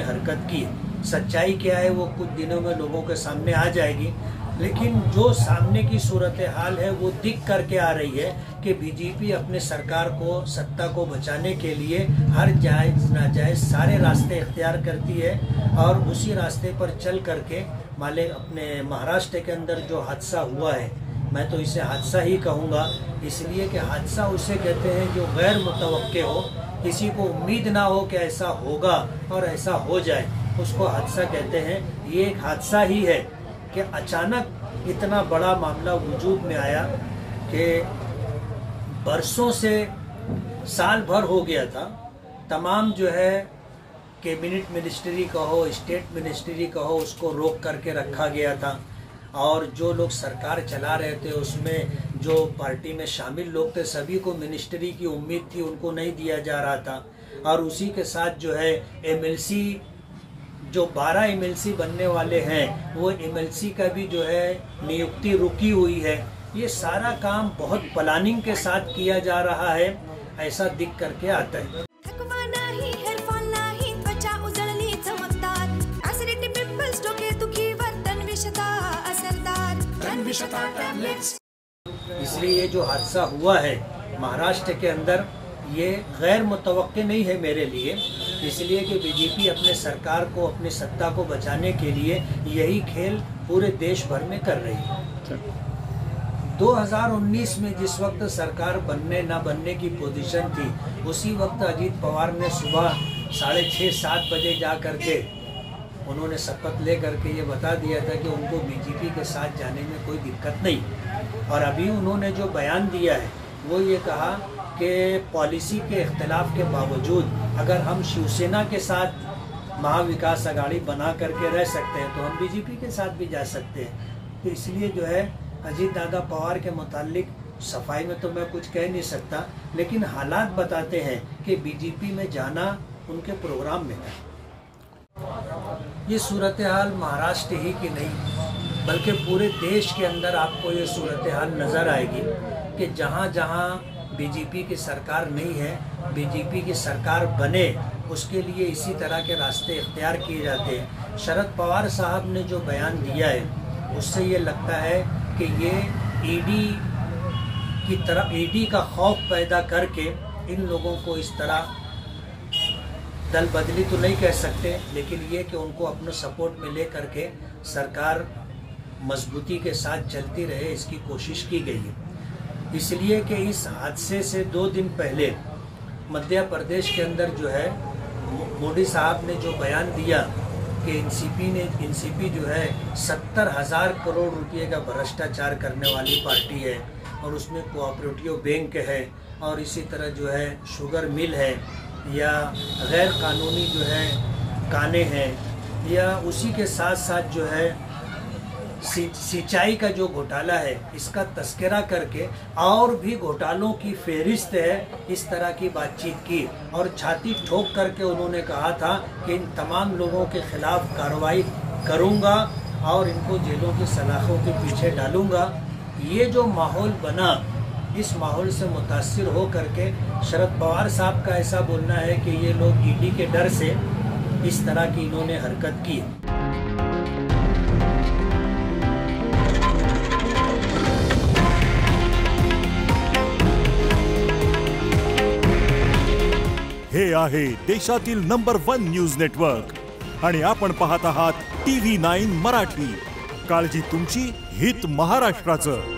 हरकत की। सच्चाई क्या है वो कुछ दिनों में लोगों के सामने आ जाएगी, लेकिन जो सामने की सूरत हाल है वो दिख करके आ रही है कि बीजेपी अपने सरकार को, सत्ता को बचाने के लिए हर जायज़ नाजायज़ सारे रास्ते इख्तियार करती है और उसी रास्ते पर चल करके माले अपने महाराष्ट्र के अंदर जो हादसा हुआ है, मैं तो इसे हादसा ही कहूँगा, इसलिए कि हादसा उसे कहते हैं जो गैर मुतवक्के हो, किसी को उम्मीद ना हो कि ऐसा होगा और ऐसा हो जाए, उसको हादसा कहते हैं। ये एक हादसा ही है कि अचानक इतना बड़ा मामला वजूद में आया कि बरसों से, साल भर हो गया था, तमाम जो है कैबिनेट मिनिस्ट्री कहो, स्टेट मिनिस्ट्री कहो, उसको रोक करके रखा गया था और जो लोग सरकार चला रहे थे उसमें जो पार्टी में शामिल लोग थे सभी को मिनिस्ट्री की उम्मीद थी, उनको नहीं दिया जा रहा था। और उसी के साथ जो है एमएलसी, जो 12 एमएलसी बनने वाले हैं वो एमएलसी का भी जो है नियुक्ति रुकी हुई है। ये सारा काम बहुत प्लानिंग के साथ किया जा रहा है, ऐसा दिख करके आता है। इसलिए ये जो हादसा हुआ है महाराष्ट्र के अंदर, ये गैर मुतवक्के नहीं है मेरे लिए, इसलिए कि बीजेपी अपने सरकार को, अपनी सत्ता को बचाने के लिए यही खेल पूरे देश भर में कर रही है। 2019 में जिस वक्त सरकार बनने ना बनने की पोजीशन थी, उसी वक्त अजीत पवार ने सुबह 6:30-7 बजे जा करके उन्होंने शपथ ले करके ये बता दिया था कि उनको बीजेपी के साथ जाने में कोई दिक्कत नहीं। और अभी उन्होंने जो बयान दिया है वो ये कहा कि पॉलिसी के इख्तिलाफ के बावजूद अगर हम शिवसेना के साथ महाविकास आघाड़ी बना करके रह सकते हैं तो हम बीजेपी के साथ भी जा सकते हैं। तो इसलिए जो है अजीत दादा पवार के मुतालिक सफाई में तो मैं कुछ कह नहीं सकता, लेकिन हालात बताते हैं कि बीजेपी में जाना उनके प्रोग्राम में है। ये सूरत हाल महाराष्ट्र ही की नहीं बल्कि पूरे देश के अंदर आपको ये सूरत हाल नज़र आएगी कि जहाँ जहाँ बीजेपी की सरकार नहीं है, बीजेपी की सरकार बने उसके लिए इसी तरह के रास्ते इख्तियार किए जाते हैं। शरद पवार साहब ने जो बयान दिया है उससे ये लगता है कि ये ईडी की तरह, ईडी का खौफ पैदा करके इन लोगों को इस तरह दल बदली तो नहीं कह सकते, लेकिन ये कि उनको अपने सपोर्ट में ले करके सरकार मजबूती के साथ चलती रहे, इसकी कोशिश की गई है। इसलिए कि इस हादसे से 2 दिन पहले मध्य प्रदेश के अंदर जो है मोदी साहब ने जो बयान दिया कि एनसीपी जो है 70,000 करोड़ रुपए का भ्रष्टाचार करने वाली पार्टी है और उसमें कोऑपरेटिव बैंक है और इसी तरह जो है शुगर मिल है या गैर कानूनी जो है काने हैं, या उसी के साथ साथ जो है सिंचाई का जो घोटाला है इसका तस्करा करके और भी घोटालों की फेहरिस्त है, इस तरह की बातचीत की और छाती ठोक करके उन्होंने कहा था कि इन तमाम लोगों के खिलाफ कार्रवाई करूंगा और इनको जेलों की सलाखों के पीछे डालूंगा। ये जो माहौल बना, इस माहौल से मुतासिर हो करके शरद पवार साहब का ऐसा बोलना है कि ये लोग ईडी के डर से इस तरह की इन्होंने हरकत की। हे आहे देशातील नंबर 1 न्यूज नेटवर्क आणि आपण पाहत आहात TV9 मराठी। काळजी तुमची, हित महाराष्ट्राचं।